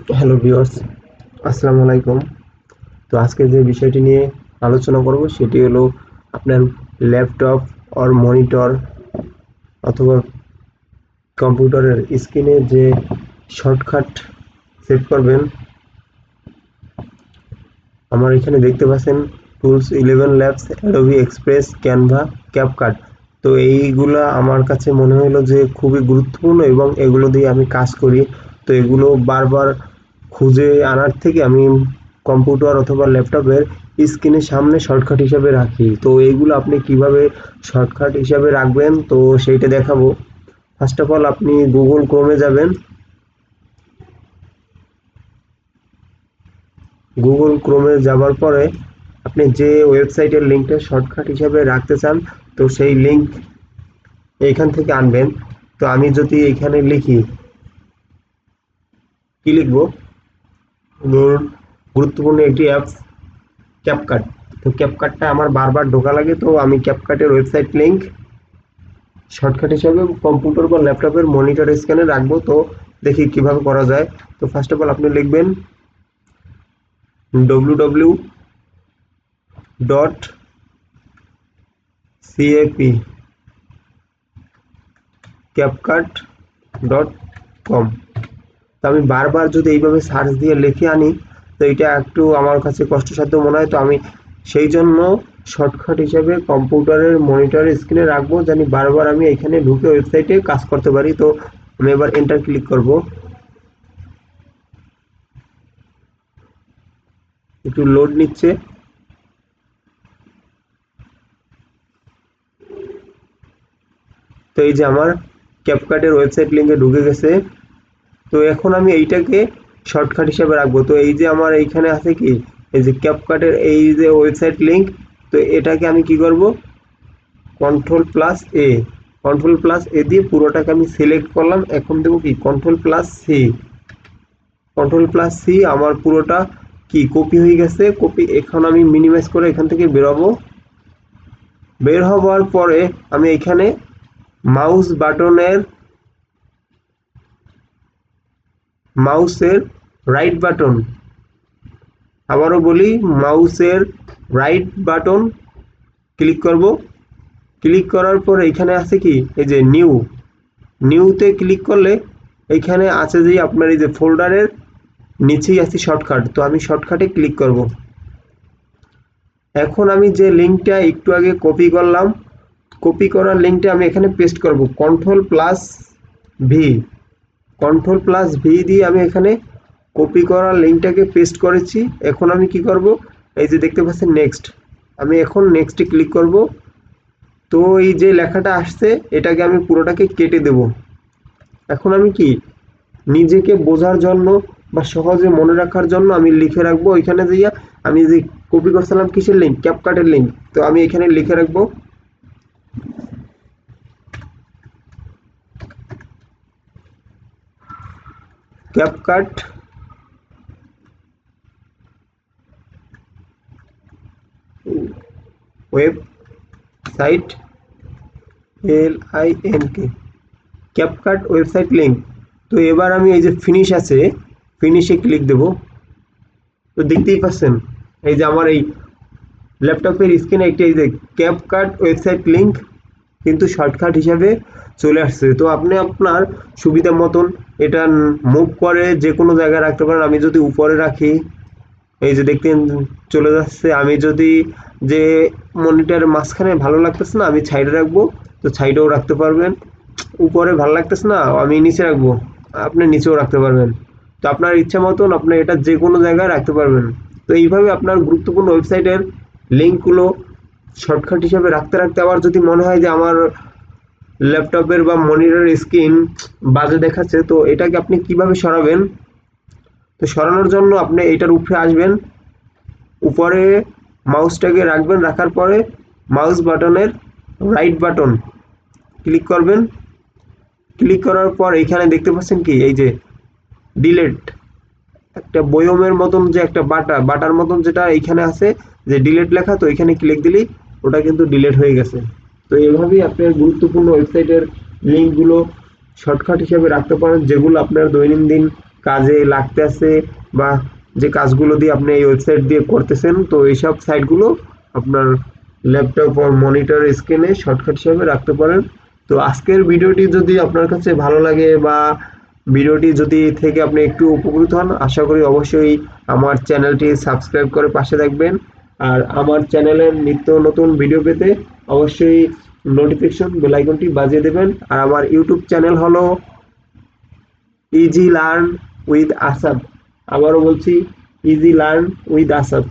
Hello viewers, আসসালামু আলাইকুম। তো আজকে যে বিষয়টি নিয়ে আলোচনা করব সেটি হলো আপনার ল্যাপটপ অর মনিটর অথবা কম্পিউটারের স্ক্রিনে যে শর্টকাট সেট করবেন। আমার এখানে দেখতে পাচ্ছেন tools 11 labs, Adobe express, Canva, CapCut. তো এইগুলা আমার কাছে মনে হলো যে খুবই গুরুত্বপূর্ণ এবং এগুলো দিয়ে আমি কাজ করি। তো এগুলো বারবার খুঁজে আনার থেকে আমি কম্পিউটার অথবা ল্যাপটপের স্ক্রিনের সামনে শর্টকাট হিসাবে রাখি। তো এইগুলো আপনি কিভাবে শর্টকাট হিসাবে রাখবেন তো সেইটা দেখাবো। ফার্স্ট অফ অল আপনি গুগল ক্রোমে যাবেন। গুগল ক্রোমে যাবার পরে আপনি যে ওয়েবসাইটের লিঙ্কটা শর্টকাট হিসাবে রাখতে চান তো সেই লিঙ্ক এইখান থেকে আনবেন। তো আমি যদি এখানে লিখি, কি লিখবো, ধরুন গুরুত্বপূর্ণ একটি অ্যাপস ক্যাপকাট। তো ক্যাপকাটটা আমার বারবার ঢোকা লাগে, তো আমি ক্যাপকাটের ওয়েবসাইট লিঙ্ক শর্টকাট হিসাবে কম্পিউটার বা ল্যাপটপের মনিটর স্ক্যানে রাখবো। তো দেখি কিভাবে করা যায়। তো ফার্স্ট অফ অল আপনি লিখবেন www.capcut.com। তো আমি বারবার যদি এইভাবে সার্চ দিয়ে লিখে আনি তো এটা একটু আমার কাছে কষ্টসাধ্য মনে হয়। তো আমি সেই জন্য শর্টকাট হিসেবে কম্পিউটারের মনিটর স্ক্রিনে রাখবো, জানি বারবার আমি এখানে ঢুকে ওয়েবসাইটে কাজ করতে পারি। তো আমি এবার এন্টার ক্লিক করব। একটু লোড নিচ্ছে। তো এই যে আমার ক্যাপকাটের ওয়েবসাইট লিঙ্কে ঢুকে গেছে। তো এখন আমি এইটাকে শর্টকাট হিসেবে রাখবো। তো এই যে আমার এইখানে আছে কি, এই যে ক্যাপকাটের এই যে ওয়েবসাইট লিঙ্ক, তো এটাকে আমি কি করব, control plus A, control plus A দিয়ে পুরোটাকে আমি সিলেক্ট করলাম। এখন দেবো কি control plus C, control plus C. আমার পুরোটা কি কপি হয়ে গেছে। কপি এখন আমি মিনিমাইজ করে এখান থেকে বেরোবো। বের হওয়ার পরে আমি এখানে মাউস বাটনের মাউসের রাইট বাটন, আবারও বলি, মাউসের রাইট বাটন ক্লিক করব। ক্লিক করার পর এখানে আছে কি, এই যে নিউতে ক্লিক করলে এইখানে আছে যে আপনার এই যে ফোল্ডারের নিচেই আছে শর্টকাট। তো আমি শর্টকাটে ক্লিক করব। এখন আমি যে লিঙ্কটা একটু আগে কপি করলাম, কপি করার লিঙ্কটা আমি এখানে পেস্ট করব। ভি কন্ট্রোল প্লাস ভি দিয়ে আমি এখানে কপি করা লিঙ্কটাকে পেস্ট করেছি। এখন আমি কি করব, এই যে দেখতে পাচ্ছেন নেক্সট, আমি এখন নেক্সটে ক্লিক করব। তো এই যে লেখাটা আসছে এটাকে আমি পুরোটাকে কেটে দেব। এখন আমি কি নিজেকে বোঝার জন্য বা সহজে মনে রাখার জন্য আমি লিখে রাখবো এখানে যাইয়া, আমি যে কপি করছিলাম কিসের লিঙ্ক, ক্যাপকাটের লিঙ্ক। তো আমি এখানে লিখে রাখবো CapCut website, LINK, CapCut website link. তো এবার আমি এই যে ফিনিশ আছে, ফিনিশে ক্লিক দেব। তো দেখতেই পাচ্ছেন এই যে আমার এই ল্যাপটপের স্ক্রিনে একটি এই যে ক্যাপকাট ওয়েবসাইট লিঙ্ক কিন্তু শর্টকাট হিসাবে চলে আসছে। তো আপনি আপনার সুবিধা মতন এটা মুভ করে যে কোনো জায়গায় রাখতে পারেন। আমি যদি উপরে রাখি, এই যে দেখতেন চলে যাচ্ছে। আমি যদি যে মনিটরের মাঝখানে ভালো লাগতেছে না, আমি সাইডে রাখবো, তো সাইডেও রাখতে পারবেন। উপরে ভালো লাগতেছে না, আমি নিচে রাখবো, আপনি নিচেও রাখতে পারবেন। তো আপনার ইচ্ছা মতন আপনি এটা যে কোনো জায়গায় রাখতে পারবেন। তো এইভাবে আপনার গুরুত্বপূর্ণ ওয়েবসাইটের লিঙ্কগুলো শর্টকাট হিসাবে রাখতে রাখতে আবার যদি মনে হয় যে আমার ল্যাপটপের বা মনিটরের স্ক্রিন বাজে দেখাচ্ছে, তো এটাকে আপনি কিভাবে সরাবেন। তো সরানোর জন্য আপনি এটার উপরে আসবেন, উপরে মাউসটাকে রাখবেন, রাখার পরে মাউস বাটনের রাইট বাটন ক্লিক করবেন। ক্লিক করার পর এখানে দেখতে পাচ্ছেন কি, এই যে ডিলেট, একটা বয়মের মতন যে একটা বাটার মতন যেটা এইখানে আছে যে ডিলেট লেখা, তো এখানে ক্লিক দিলেই ওটা কিন্তু ডিলেট হয়ে গেছে। তো এইভাবেই আপনার গুরুত্বপূর্ণ ওয়েবসাইটের লিঙ্কগুলো শর্টকাট হিসেবে রাখতে পারেন, যেগুলো আপনার দৈনন্দিন কাজে লাগতেছে বা যে কাজগুলো দিয়ে আপনি এই ওয়েবসাইট দিয়ে করতেছেন, তো এইসব সাইটগুলো আপনার ল্যাপটপ or মনিটর স্ক্রিনে শর্টকাট হিসেবে রাখতে পারেন। তো আজকের ভিডিওটি যদি আপনার কাছে ভালো লাগে বা ভিডিওটি যদি থেকে আপনি একটু উপকৃত হন, আশা করি অবশ্যই আমার চ্যানেলটি সাবস্ক্রাইব করে পাশে থাকবেন। আর আমার চ্যানেলের নিত্য নতুন ভিডিও পেতে অবশ্যই নোটিফিকেশন বেল আইকনটি বাজিয়ে দেবেন। আর আমার ইউটিউব চ্যানেল হলো ইজি লার্ন উইথ আসাদ। আবারও বলছি, ইজি লার্ন উইথ আসাদ।